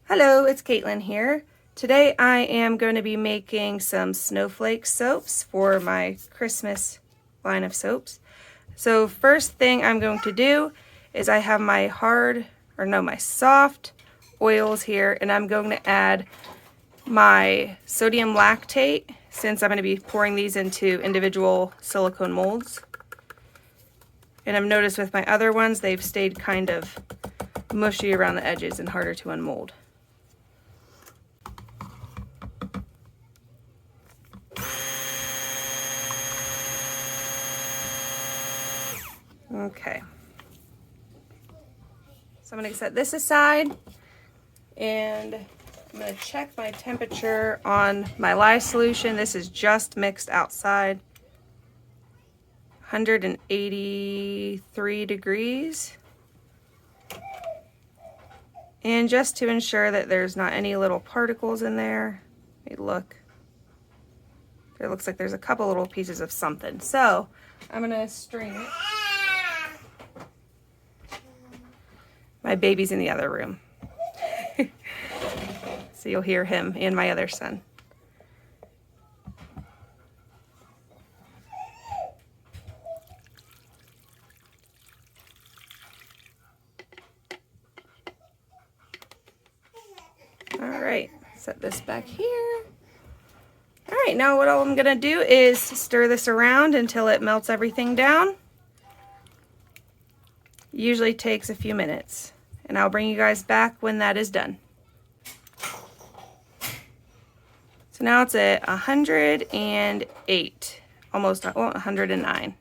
Hello, it's Caitlin here. Today I am going to be making some Snowflake soaps for my Christmas line of soaps. So first thing I'm going to do is I have my my soft oils here, and I'm going to add my sodium lactate since I'm going to be pouring these into individual silicone molds. And I've noticed with my other ones, they've stayed kind of mushy around the edges and harder to unmold. Okay, so I'm going to set this aside, and I'm going to check my temperature on my lye solution. This is just mixed outside, 183 degrees. And just to ensure that there's not any little particles in there, let me look. It looks like there's a couple little pieces of something. So I'm going to strain it. My baby's in the other room. So you'll hear him and my other son. All right, set this back here. All right, now what I'm gonna do is stir this around until it melts everything down. Usually takes a few minutes, and I'll bring you guys back when that is done. So now it's at 108, almost 109.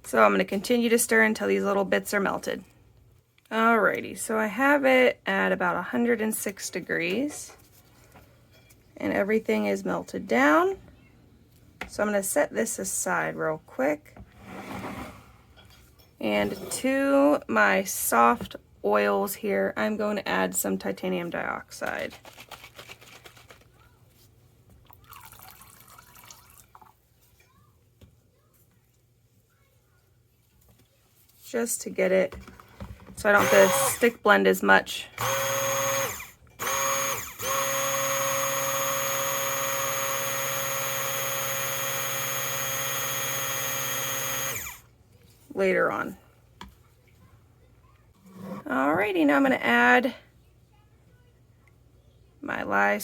So I'm gonna continue to stir until these little bits are melted. Alrighty, so I have it at about 106 degrees. And everything is melted down. So I'm going to set this aside real quick. And to my soft oils here, I'm going to add some titanium dioxide. Just to get it so I don't have to stick blend as much. Later on. Alrighty, now I'm going to add my my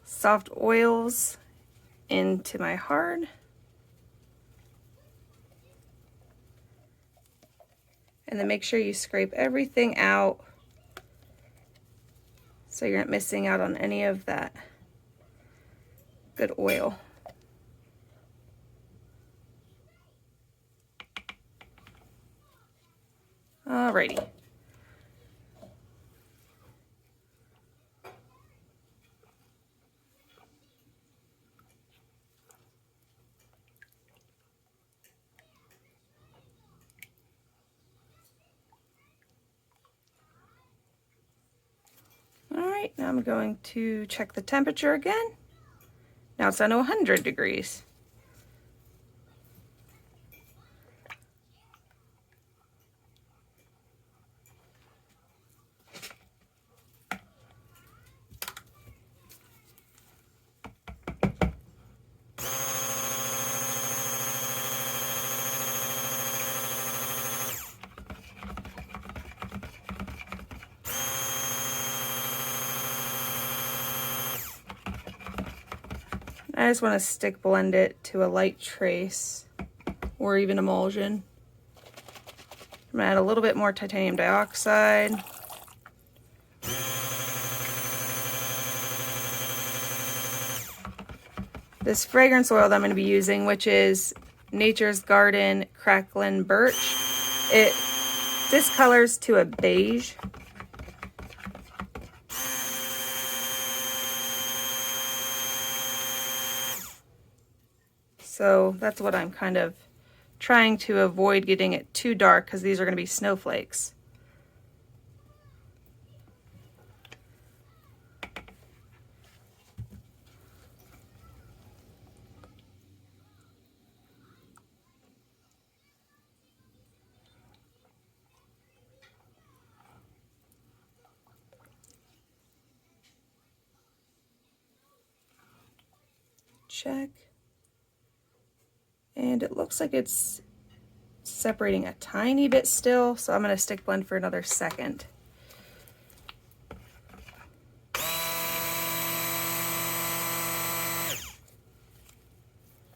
soft oils into my hard. And then make sure you scrape everything out so you're not missing out on any of that good oil. Alrighty. Alright, now I'm going to check the temperature again. Now it's down to 100 degrees. I just want to stick blend it to a light trace or even emulsion. I'm going to add a little bit more titanium dioxide. This fragrance oil that I'm going to be using, which is Nature's Garden Cracklin Birch, it discolors to a beige. So that's what I'm kind of trying to avoid, getting it too dark, because these are going to be snowflakes. check. And it looks like it's separating a tiny bit still, so I'm going to stick blend for another second.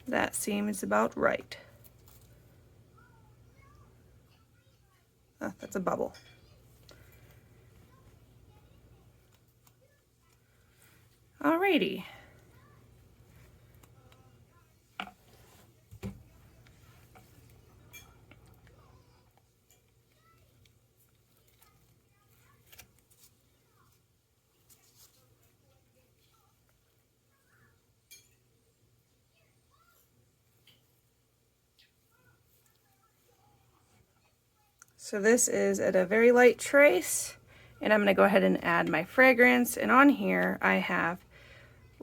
That seems about right. Oh, that's a bubble. Alrighty. So this is at a very light trace, and I'm going to go ahead and add my fragrance. And on here I have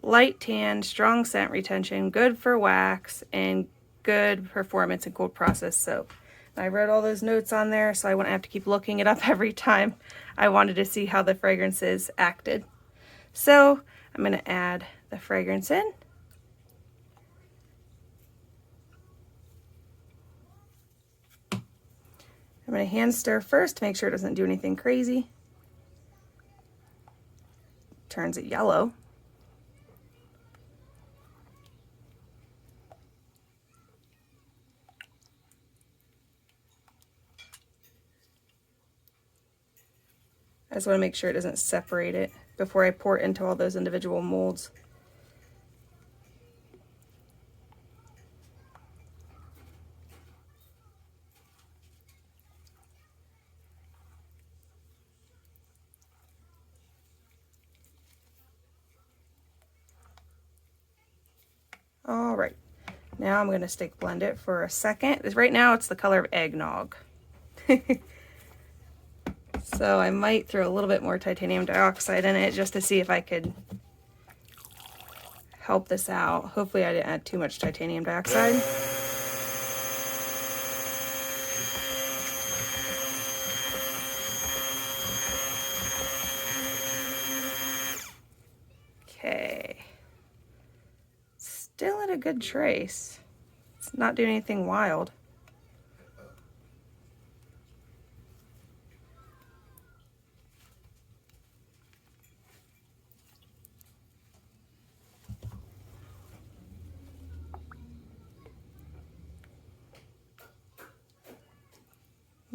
light tan, strong scent retention, good for wax, and good performance in cold process soap. And I wrote all those notes on there so I wouldn't have to keep looking it up every time I wanted to see how the fragrances acted. So I'm going to add the fragrance in. I'm going to hand stir first to make sure it doesn't do anything crazy. Turns it yellow. I just want to make sure it doesn't separate it before I pour it into all those individual molds. All right, now I'm going to stick blend it for a second. Right now it's the color of eggnog. So I might throw a little bit more titanium dioxide in it just to see if I could help this out. Hopefully I didn't add too much titanium dioxide. Okay. Still at a good trace. It's not doing anything wild.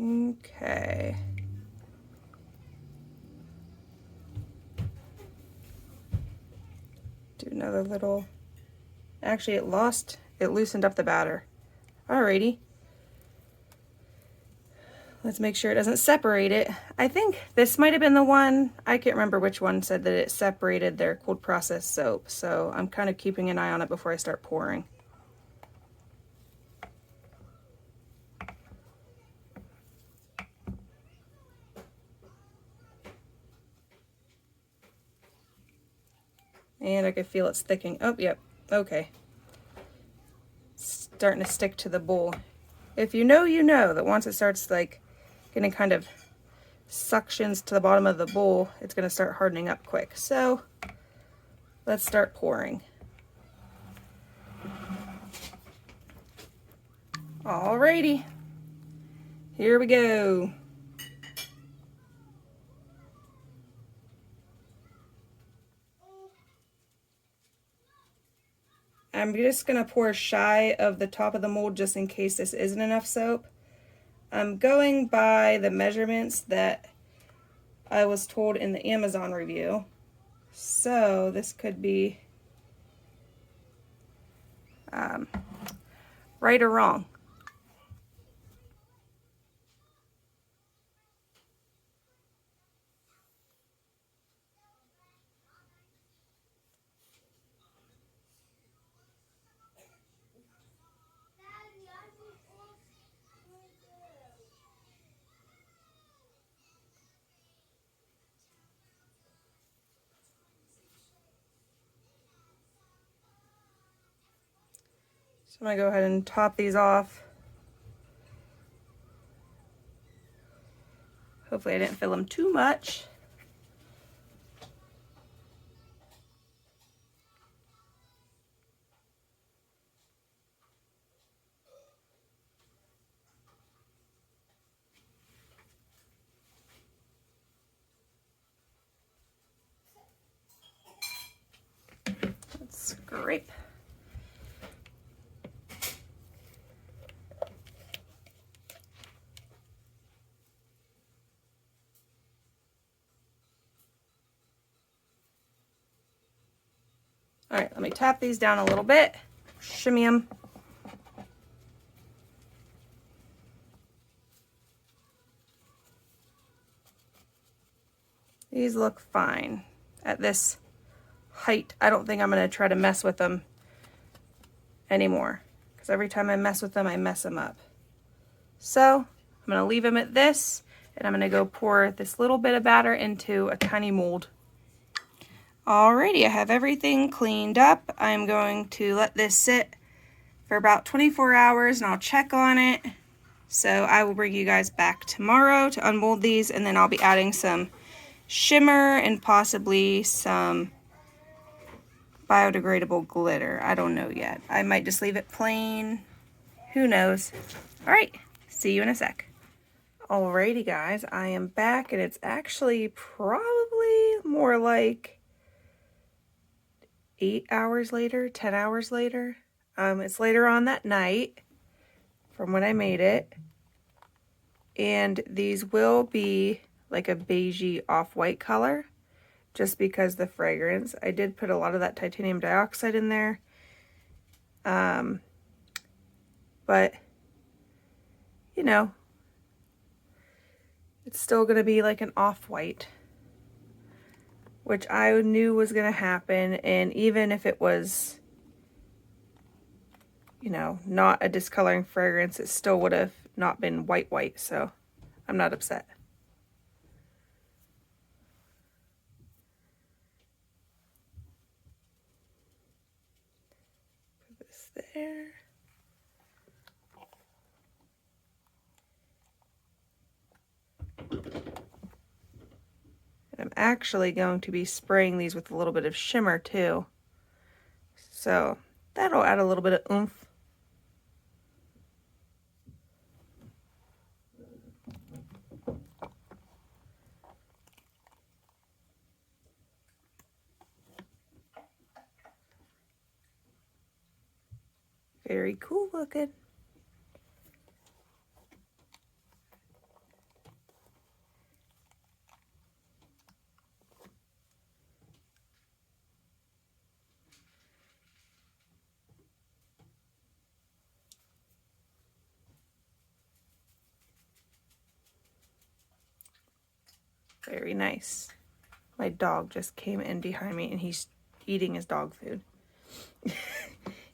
Okay. Do another little, actually it loosened up the batter. Alrighty. Let's make sure it doesn't separate it. I think this might have been the one, I can't remember which one said that it separated their cold process soap, so I'm kind of keeping an eye on it before I start pouring. And I can feel it's thickening. Oh, yep, okay. Starting to stick to the bowl. If you know, you know that once it starts like getting kind of suctions to the bottom of the bowl, it's going to start hardening up quick. So let's start pouring. Alrighty, here we go. I'm just going to pour shy of the top of the mold just in case this isn't enough soap. I'm going by the measurements that I was told in the Amazon review. So this could be right or wrong. So I'm going to go ahead and top these off. Hopefully I didn't fill them too much. grape. All right, let me tap these down a little bit, shimmy them. These look fine at this height. I don't think I'm going to try to mess with them anymore, because every time I mess with them, I mess them up. So I'm going to leave them at this, and I'm going to go pour this little bit of batter into a tiny mold. Alrighty, I have everything cleaned up. I'm going to let this sit for about 24 hours and I'll check on it. So I will bring you guys back tomorrow to unmold these, and then I'll be adding some shimmer and possibly some biodegradable glitter. I don't know yet. I might just leave it plain. Who knows? Alright, see you in a sec. Alrighty guys, I am back, and it's actually probably more like 8 hours later, 10 hours later. It's later on that night from when I made it. And these will be like a beigey off-white color, just because the fragrance. I did put a lot of that titanium dioxide in there. But, you know, it's still going to be like an off-white, which I knew was going to happen. And even if it was, you know, not a discoloring fragrance, it still would have not been white, so I'm not upset. Put this there. I'm actually going to be spraying these with a little bit of shimmer too. So that'll add a little bit of oomph. Very cool looking. Very nice. My dog just came in behind me and he's eating his dog food.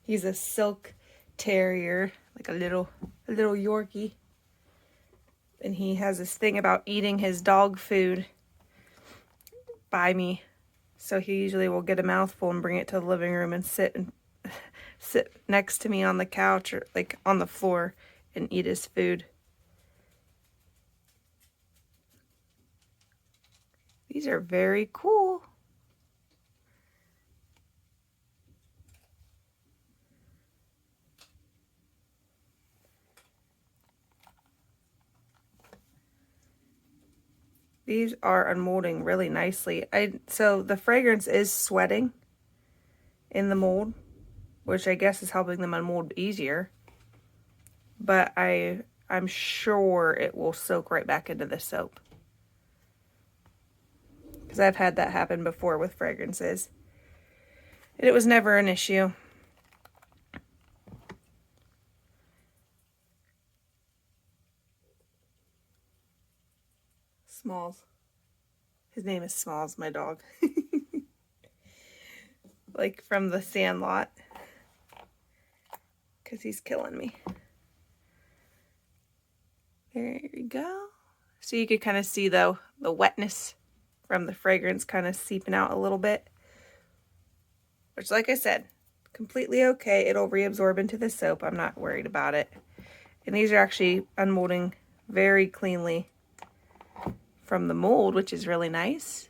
He's a silk terrier, like a little Yorkie. And he has this thing about eating his dog food by me. So he usually will get a mouthful and bring it to the living room and sit next to me on the couch or like on the floor and eat his food. These are very cool. These are unmolding really nicely. So the fragrance is sweating in the mold, which I guess is helping them unmold easier. But I'm sure it will soak right back into the soap, because I've had that happen before with fragrances, and it was never an issue. Smalls. His name is Smalls, my dog. Like from the Sandlot, because he's killing me. There you go. So you could kind of see though the wetness from the fragrance kind of seeping out a little bit, which, like I said, completely okay. It'll reabsorb into the soap. I'm not worried about it. And these are actually unmolding very cleanly from the mold, which is really nice.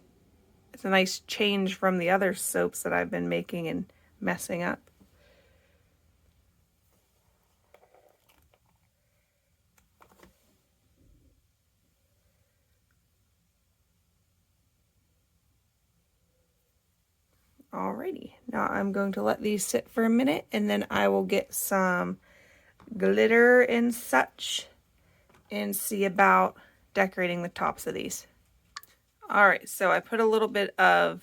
It's a nice change from the other soaps that I've been making and messing up. Alrighty, now I'm going to let these sit for a minute and then I will get some glitter and such and see about decorating the tops of these. Alright, so I put a little bit of,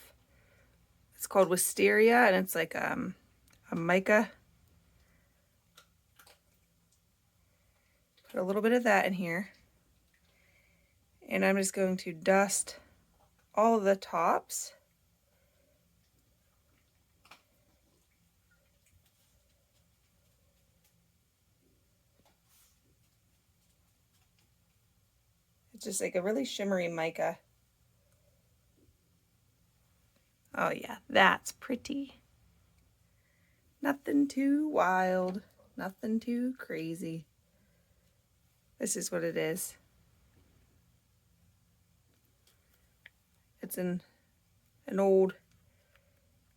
it's called wisteria, and it's like a mica. Put a little bit of that in here. And I'm just going to dust all of the tops. It's just like a really shimmery mica. Oh yeah, that's pretty. Nothing too wild, nothing too crazy. This is what it is. It's an old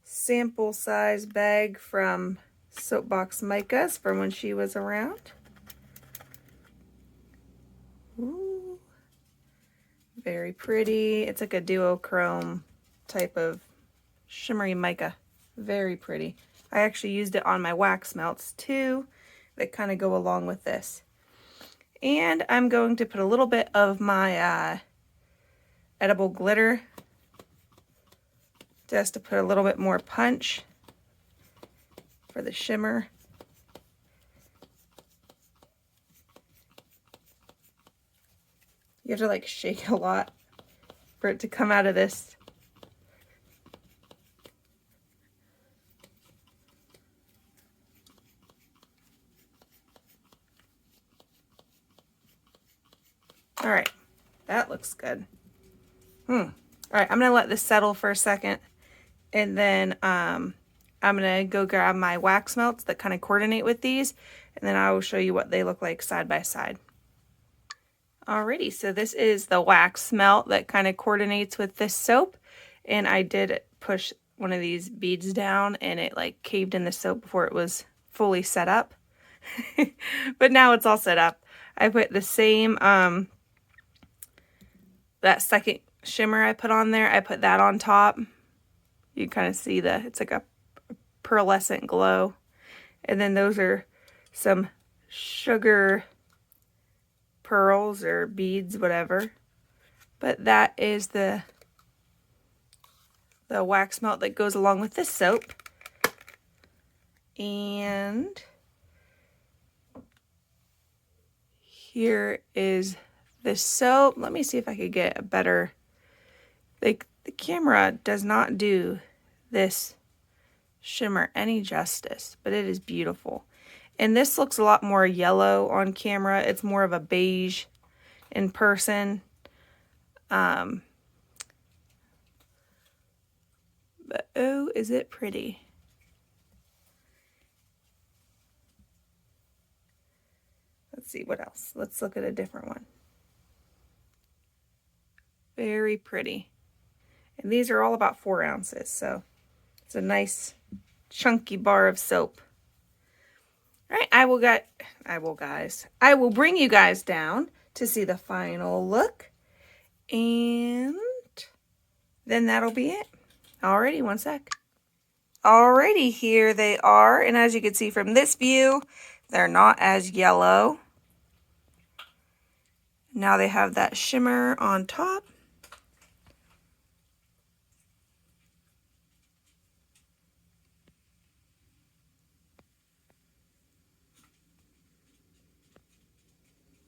sample size bag from Soapbox Micas from when she was around. Ooh, very pretty. It's like a duochrome type of shimmery mica. Very pretty. I actually used it on my wax melts too that kind of go along with this. And I'm going to put a little bit of my edible glitter just to put a little bit more punch for the shimmer. You have to like shake a lot for it to come out of this. All right, that looks good. All right, I'm gonna let this settle for a second, and then I'm gonna go grab my wax melts that kind of coordinate with these, and then I will show you what they look like side by side. Alrighty, so this is the wax melt that kind of coordinates with this soap, and I did push one of these beads down and it like caved in the soap before it was fully set up. But now it's all set up. I put the same that second shimmer I put on there, I put that on top. You kind of see it's like a pearlescent glow. And then those are some sugar pearls or beads, whatever. But that is the wax melt that goes along with this soap. And here is the soap. Let me see if I could get a better, like the camera does not do this shimmer any justice, but it is beautiful. And this looks a lot more yellow on camera. It's more of a beige in person. But oh, is it pretty? Let's see what else. Let's look at a different one. Very pretty. And these are all about 4 ounces, so it's a nice chunky bar of soap. All right, I will bring you guys down to see the final look, and then that'll be it. Alrighty, one sec. Alrighty, here they are, and as you can see from this view, they're not as yellow. Now they have that shimmer on top.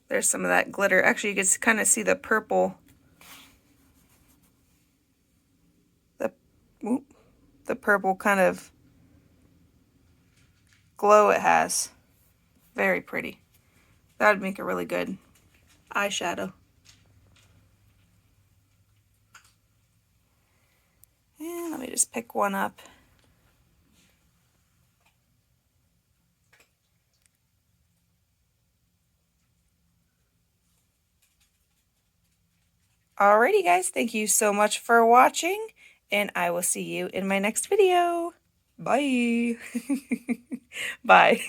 There's some of that glitter. Actually, you can kind of see the purple. The purple kind of glow it has. Very pretty. That would make a really good eyeshadow. And let me just pick one up. Alrighty guys, thank you so much for watching, and I will see you in my next video. Bye. Bye.